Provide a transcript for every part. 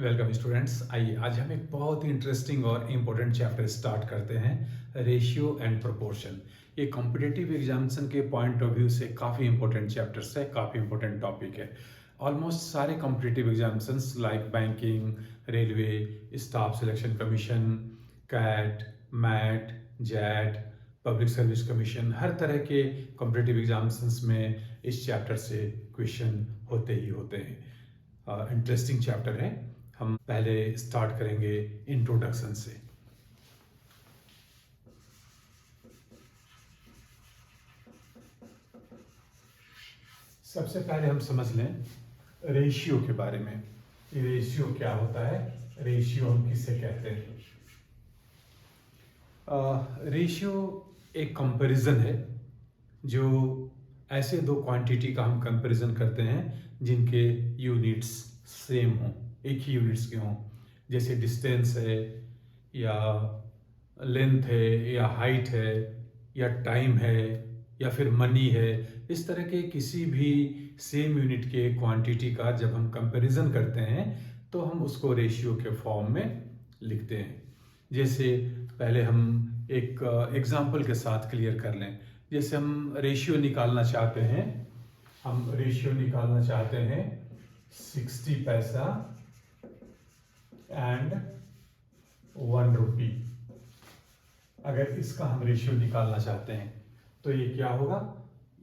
Welcome students. आइए आज हम एक बहुत ही इंटरेस्टिंग और इम्पोर्टेंट चैप्टर स्टार्ट करते हैं, रेशियो एंड प्रोपोर्शन। ये कॉम्पिटिटिव एग्जामिनेशन के पॉइंट ऑफ व्यू से काफ़ी इंपॉर्टेंट चैप्टर्स है, काफ़ी इंपॉर्टेंट टॉपिक है। ऑलमोस्ट सारे competitive examinations like banking, railway, staff selection commission, CAT, MAT, जैट, पब्लिक सर्विस कमीशन, हर तरह के कॉम्पिटिटिव एग्जामिनेशंस में इस चैप्टर से क्वेश्चन होते ही होते हैं। इंटरेस्टिंग चैप्टर है। हम पहले स्टार्ट करेंगे इंट्रोडक्शन से। सबसे पहले हम समझ लें रेशियो के बारे में। ये रेशियो क्या होता है, रेशियो हम किसे कहते हैं। रेशियो एक कंपैरिजन है, जो ऐसे दो क्वांटिटी का हम कंपैरिजन करते हैं जिनके यूनिट्स सेम हों, एक ही यूनिट्स के हों। जैसे डिस्टेंस है, या लेंथ है, या हाइट है, या टाइम है, या फिर मनी है। इस तरह के किसी भी सेम यूनिट के क्वांटिटी का जब हम कंपैरिजन करते हैं तो हम उसको रेशियो के फॉर्म में लिखते हैं। जैसे पहले हम एक एग्जाम्पल के साथ क्लियर कर लें। जैसे हम रेशियो निकालना चाहते हैं, 60 पैसा एंड 1 रुपी। अगर इसका हम रेशियो निकालना चाहते हैं तो ये क्या होगा,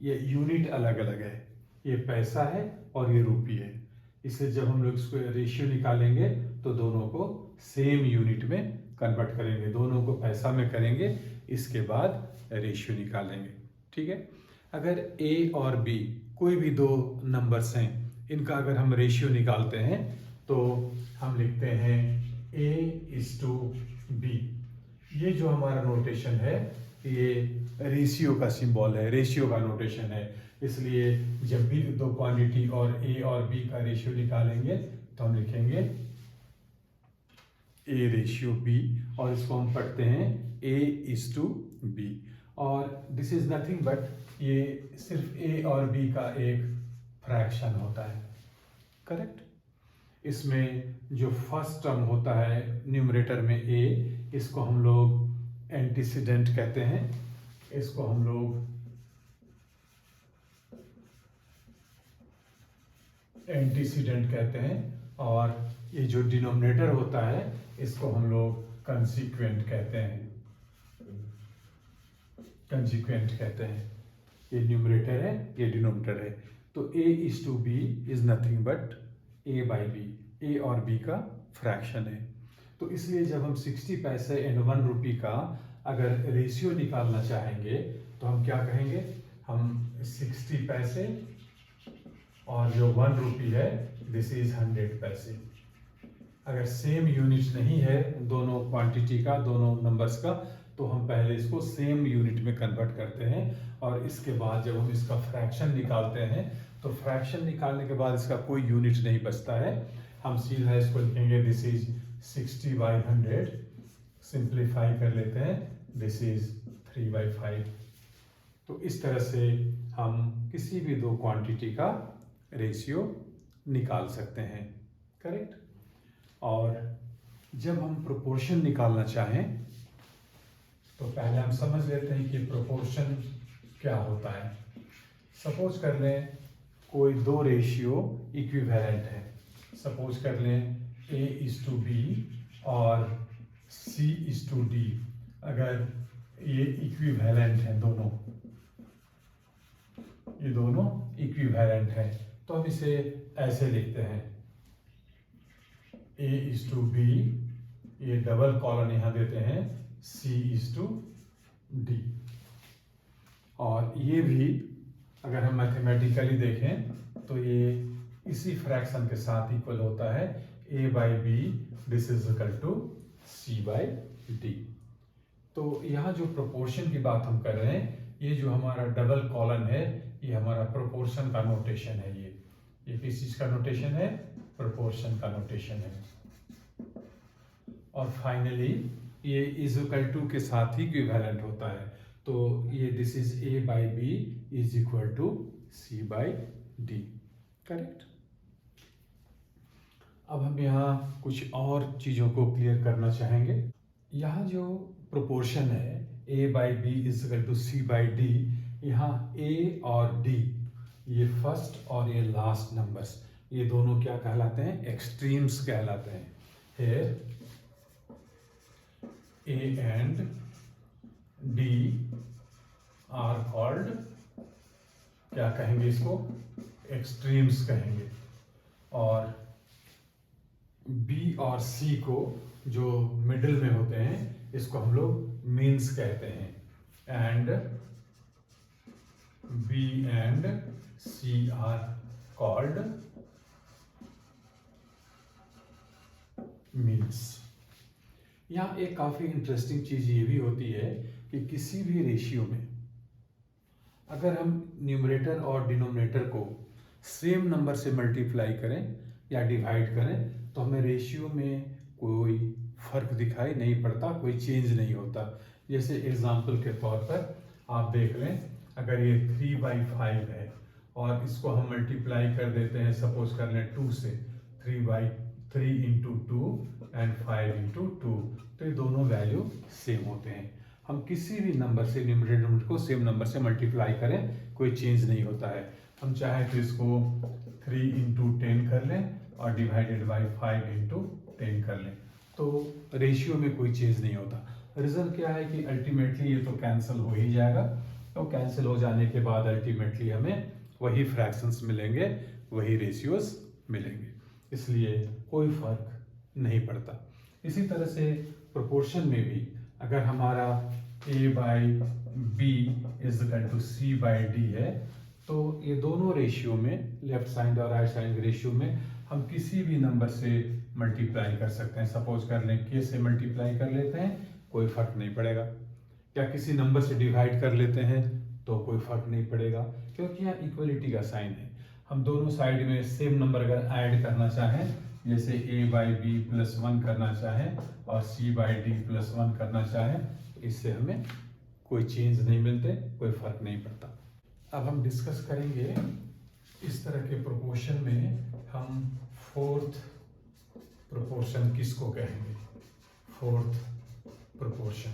ये यूनिट अलग अलग है, ये पैसा है और ये रुपी है। इसलिए जब हम लोग इसको रेशियो निकालेंगे तो दोनों को सेम यूनिट में कन्वर्ट करेंगे, दोनों को पैसा में करेंगे, इसके बाद रेशियो निकालेंगे। ठीक है। अगर ए और बी कोई भी दो नंबर्स हैं, इनका अगर हम रेशियो निकालते हैं तो हम लिखते हैं A/B। ये जो हमारा नोटेशन है ये रेशियो का सिंबल है, रेशियो का नोटेशन है। इसलिए जब भी दो क्वांटिटी और ए और बी का रेशियो निकालेंगे तो हम लिखेंगे A/B, और इसको हम पढ़ते हैं A/B। और दिस इज नथिंग बट ये सिर्फ ए और बी का एक फ्रैक्शन होता है। करेक्ट। इसमें जो फर्स्ट टर्म होता है न्यूमरेटर में ए, इसको हम लोग एंटीसीडेंट कहते हैं, इसको हम लोग एंटीसीडेंट कहते हैं। और ये जो डिनोमिनेटर होता है इसको हम लोग कंसीक्वेंट कहते हैं, कंसीक्वेंट कहते हैं। ये न्यूमरेटर है, ये डिनोमिनेटर है। तो A/B is nothing but A/B, ए और बी का फ्रैक्शन है। तो इसलिए जब हम 60 पैसे एंड 1 रुपी का अगर रेशियो निकालना चाहेंगे तो हम क्या कहेंगे, हम 60 पैसे और जो 1 रुपी है दिस इज 100 पैसे। अगर सेम यूनिट नहीं है दोनों क्वांटिटी का, दोनों नंबर्स का, तो हम पहले इसको सेम यूनिट में कन्वर्ट करते हैं और इसके बाद जब हम इसका फ्रैक्शन निकालते हैं तो फ्रैक्शन निकालने के बाद इसका कोई यूनिट नहीं बचता है। हम सीधा इसको लिखेंगे दिस इज 60/100, सिंप्लीफाई कर लेते हैं, दिस इज 3/5। तो इस तरह से हम किसी भी दो क्वांटिटी का रेशियो निकाल सकते हैं। करेक्ट। और जब हम प्रोपोर्शन निकालना चाहें तो पहले हम समझ लेते हैं कि प्रोपोर्शन क्या होता है। सपोज कर लें कोई दो रेशियो इक्विवेलेंट है। सपोज कर लें A/B और C/D। अगर ये इक्विवेलेंट है, ये दोनों इक्विवेलेंट है तो हम इसे ऐसे लिखते हैं A/B, ये डबल कॉलन यहां देते हैं C/D। और ये भी अगर हम मैथमेटिकली देखें तो ये इसी फ्रैक्शन के साथ इक्वल होता है A/B, this is equal to C/D। तो यहाँ जो प्रोपोर्शन की बात हम कर रहे हैं, ये जो हमारा डबल कॉलन है ये हमारा प्रोपोर्शन का नोटेशन है। ये किस चीज का नोटेशन है, प्रोपोर्शन का नोटेशन है। और फाइनली ये इज इक्वल टू के साथ ही इक्विवेलेंट होता है, तो ये this is A/B is equal to C/D। Correct. अब हम यहाँ कुछ और चीज़ों को क्लियर करना चाहेंगे। यहाँ जो प्रोपोर्शन है A/B = C/D, यहाँ A और D, ये फर्स्ट और ये लास्ट नंबर्स, ये दोनों क्या कहलाते हैं? एक्सट्रीम्स कहलाते हैं। Here A and D are called, क्या कहेंगे इसको? एक्सट्रीम्स कहेंगे। और बी और सी को, जो मिडिल में होते हैं, इसको हम लोग मीन्स कहते हैं। And B and C are called means. यहाँ एक काफी इंटरेस्टिंग चीज ये भी होती है कि किसी भी रेशियो में अगर हम न्यूमरेटर और डिनोमिनेटर को सेम नंबर से मल्टीप्लाई करें या डिवाइड करें तो हमें रेशियो में कोई फर्क दिखाई नहीं पड़ता, कोई चेंज नहीं होता। जैसे एग्जांपल के तौर पर आप देख लें, अगर ये 3/5 है और इसको हम मल्टीप्लाई कर देते हैं, सपोज कर लें 2 से, 3 इंटू 2 एंड 5 इंटू 2, तो ये दोनों वैल्यू सेम होते हैं। हम किसी भी नंबर से न्यूमरेटर को सेम नंबर से मल्टीप्लाई करें, कोई चेंज नहीं होता है। हम चाहे तो इसको 3 इंटू 10 कर लें और डिवाइडेड बाई 5 इंटू 10 कर लें, तो रेशियो में कोई चेंज नहीं होता। रिजल्ट क्या है कि अल्टीमेटली ये तो कैंसिल हो ही जाएगा, तो कैंसिल हो जाने के बाद अल्टीमेटली हमें वही फ्रैक्शंस मिलेंगे, वही रेशियोज मिलेंगे, इसलिए कोई फर्क नहीं पड़ता। इसी तरह से प्रोपोर्शन में भी अगर हमारा A/B = C/D है, तो ये दोनों रेशियो में, लेफ्ट साइड और राइट साइड रेशियो में, हम किसी भी नंबर से मल्टीप्लाई कर सकते हैं। सपोज कर लें K से मल्टीप्लाई कर लेते हैं, कोई फर्क नहीं पड़ेगा, या किसी नंबर से डिवाइड कर लेते हैं तो कोई फर्क नहीं पड़ेगा, क्योंकि यहाँ इक्वलिटी का साइन है। हम दोनों साइड में सेम नंबर अगर ऐड करना चाहें, जैसे A/B+1 करना चाहें और C/D+1 करना चाहें, तो इससे हमें कोई चेंज नहीं मिलते, कोई फर्क नहीं पड़ता। अब हम डिस्कस करेंगे इस तरह के प्रोपोर्शन में हम फोर्थ प्रोपोर्शन किसको कहेंगे? फोर्थ प्रोपोर्शन,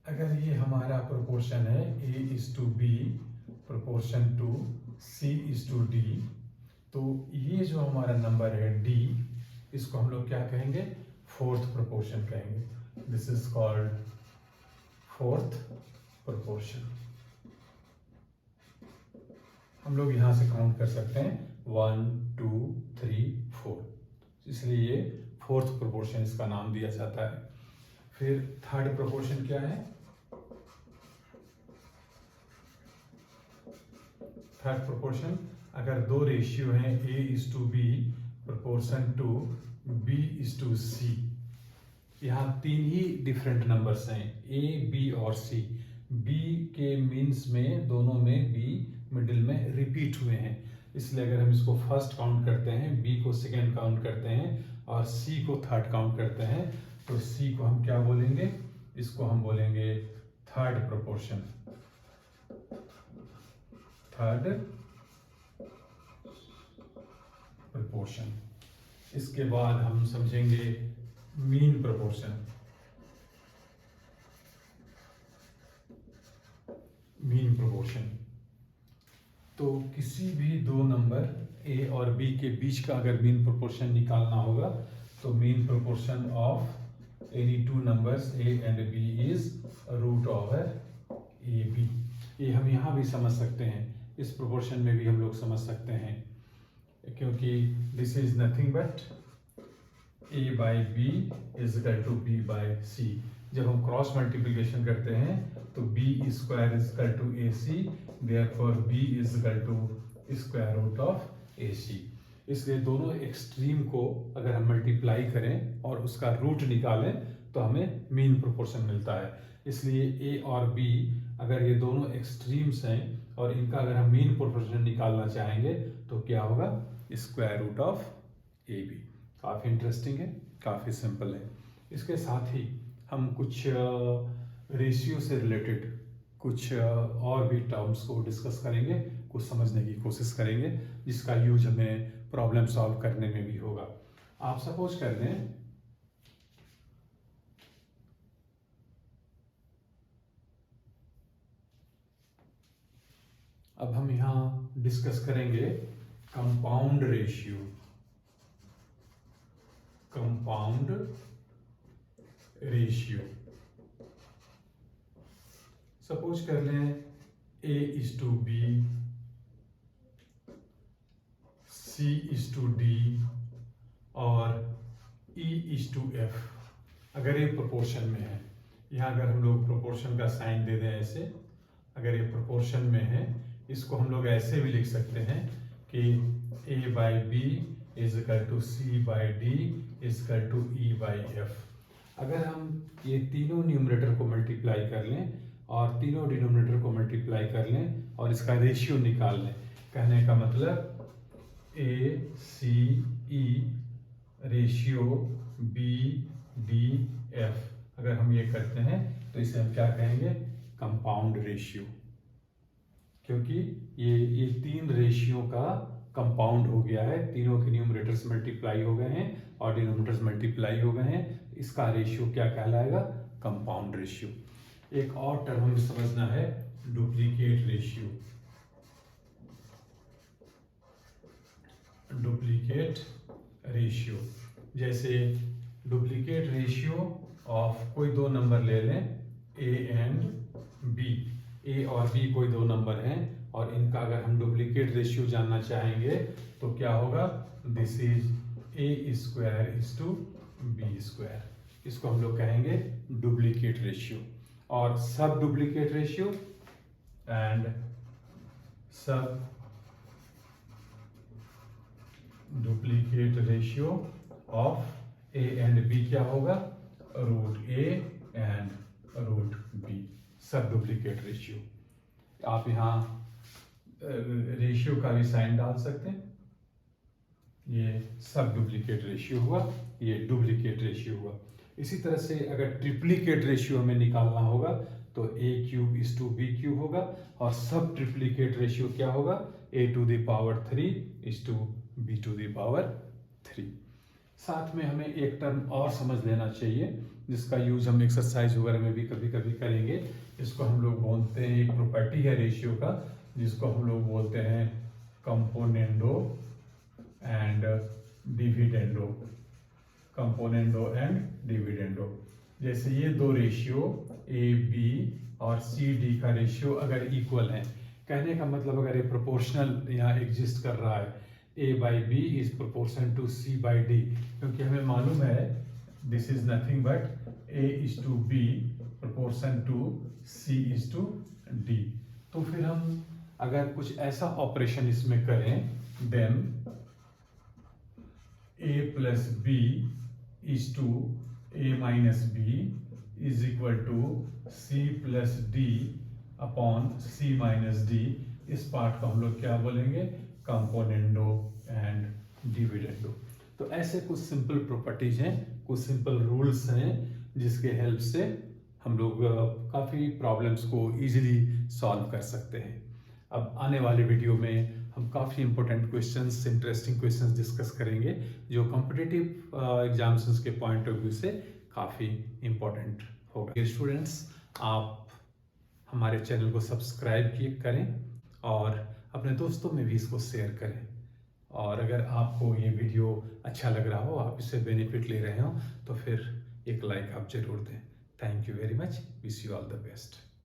अगर ये हमारा प्रोपोर्शन है A/B प्रोपोर्शन टू C/D, तो ये जो हमारा नंबर है D, इसको हम लोग क्या कहेंगे? फोर्थ प्रोपोर्शन कहेंगे। This is called fourth proportion. हम लोग यहां से काउंट कर सकते हैं 1 2 3 4, इसलिए ये फोर्थ प्रोपोर्शन इसका नाम दिया जाता है। फिर थर्ड प्रोपोर्शन क्या है? थर्ड प्रोपोर्शन, अगर दो रेशियो हैं A/B प्रोपोर्शन टू B/C, यहाँ तीन ही डिफरेंट नंबर्स हैं, A, B और C। B के मीन्स में दोनों में B मिडिल में रिपीट हुए हैं, इसलिए अगर हम इसको फर्स्ट काउंट करते हैं, B को सेकेंड काउंट करते हैं और C को थर्ड काउंट करते हैं, तो C को हम क्या बोलेंगे? इसको हम बोलेंगे थर्ड प्रोपोर्शन। Third proportion. इसके बाद हम समझेंगे मीन प्रोपोर्शन। मीन प्रोपोर्शन, तो किसी भी दो नंबर A और B के बीच का अगर मीन प्रोपोर्शन निकालना होगा, तो mean proportion of any two numbers A and B is √AB। ये हम यहाँ भी समझ सकते हैं, इस प्रोपोर्शन में भी हम लोग समझ सकते हैं, क्योंकि this is nothing but A/B = B/C। जब हम क्रॉस मल्टीप्लिकेशन करते हैं तो B² = AC, therefore B = √AC। इसलिए दोनों एक्सट्रीम को अगर हम मल्टीप्लाई करें और उसका रूट निकालें तो हमें मीन प्रोपोर्शन मिलता है। इसलिए A और B अगर ये दोनों एक्सट्रीम्स हैं और इनका अगर हम मीन प्रोपोर्शन निकालना चाहेंगे तो क्या होगा? √AB। काफ़ी इंटरेस्टिंग है, काफ़ी सिंपल है। इसके साथ ही हम कुछ रेशियो से रिलेटेड कुछ और भी टर्म्स को डिस्कस करेंगे, कुछ समझने की कोशिश करेंगे, जिसका यूज हमें प्रॉब्लम सॉल्व करने में भी होगा। आप सपोज कर दें अब हम यहाँ डिस्कस करेंगे compound ratio. Compound ratio suppose कर लें A:B, C:D और E:F। अगर ये प्रोपोर्शन में है, यहाँ अगर हम लोग प्रोपोर्शन का साइन दे दें ऐसे, अगर ये प्रोपोर्शन में है, इसको हम लोग ऐसे भी लिख सकते हैं कि A/B = C/D = E/F। अगर हम ये तीनों न्यूमरेटर को मल्टीप्लाई कर लें और तीनों डिनोमिनेटर को मल्टीप्लाई कर लें और इसका रेशियो निकाल लें, कहने का मतलब ACE रेशियो BDF, अगर हम ये करते हैं तो इसे हम क्या कहेंगे? Compound ratio. क्योंकि ये तीन रेशियो का कंपाउंड हो गया है, तीनों के न्यूमरेटर्स मल्टीप्लाई हो गए हैं और डिनोमिनेटर्स मल्टीप्लाई हो गए हैं, इसका रेशियो क्या कहलाएगा? Compound ratio. एक और टर्म हमें समझना है, डुप्लीकेट रेशियो। डुप्लीकेट रेशियो, जैसे डुप्लीकेट रेशियो ऑफ कोई दो नंबर ले लें A एंड B, A और B कोई दो नंबर हैं और इनका अगर हम डुप्लीकेट रेशियो जानना चाहेंगे तो क्या होगा? This is A² B²। इसको हम लोग कहेंगे डुप्लीकेट रेशियो। और सब डुप्लीकेट रेशियो एंड सब duplicate ratio of A and B क्या होगा? √A एंड √B, सब डुप्लीकेट रेशियो। आप यहाँ रेशियो का भी साइन डाल सकते हैं, ये सब डुप्लीकेट रेशियो हुआ, ये डुप्लीकेट रेशियो हुआ। इसी तरह से अगर ट्रिप्लीकेट रेशियो हमें निकालना होगा तो A³ B³ होगा और सब ट्रिप्लीकेट रेशियो क्या होगा? A⁴ B⁴। साथ में हमें एक टर्म और समझ लेना चाहिए जिसका यूज हम एक्सरसाइज वगैरह में भी कभी कभी करेंगे। इसको हम लोग बोलते हैं, एक प्रॉपर्टी है रेशियो का जिसको हम लोग बोलते हैं componendo and dividendo. Componendo and dividendo, जैसे ये दो रेशियो AB और CD का रेशियो अगर इक्वल है, कहने का मतलब अगर ये प्रोपोर्शनल यहाँ एग्जिस्ट कर रहा है, A/B is proportion to C/D, क्योंकि हमें मालूम है this is nothing but A:B proportion to C:D। तो फिर हम अगर कुछ ऐसा ऑपरेशन इसमें करें, then A+B is to A-B is equal to C+D upon C-D। इस पार्ट को हम लोग क्या बोलेंगे? Componendo and dividendo. तो ऐसे कुछ सिंपल प्रॉपर्टीज हैं, कुछ सिंपल रूल्स हैं जिसके हेल्प से हम लोग काफ़ी प्रॉब्लम्स को इजीली सॉल्व कर सकते हैं। अब आने वाले वीडियो में हम काफ़ी important questions, interesting questions discuss करेंगे जो कॉम्पिटिटिव एग्जाम्स के पॉइंट ऑफ व्यू से काफ़ी इंपॉर्टेंट होगा। स्टूडेंट्स, आप हमारे चैनल को सब्सक्राइब करें और अपने दोस्तों में भी इसको शेयर करें। और अगर आपको ये वीडियो अच्छा लग रहा हो, आप इससे बेनिफिट ले रहे हो, तो फिर एक लाइक आप जरूर दें। Thank you very much. Wish you all the best.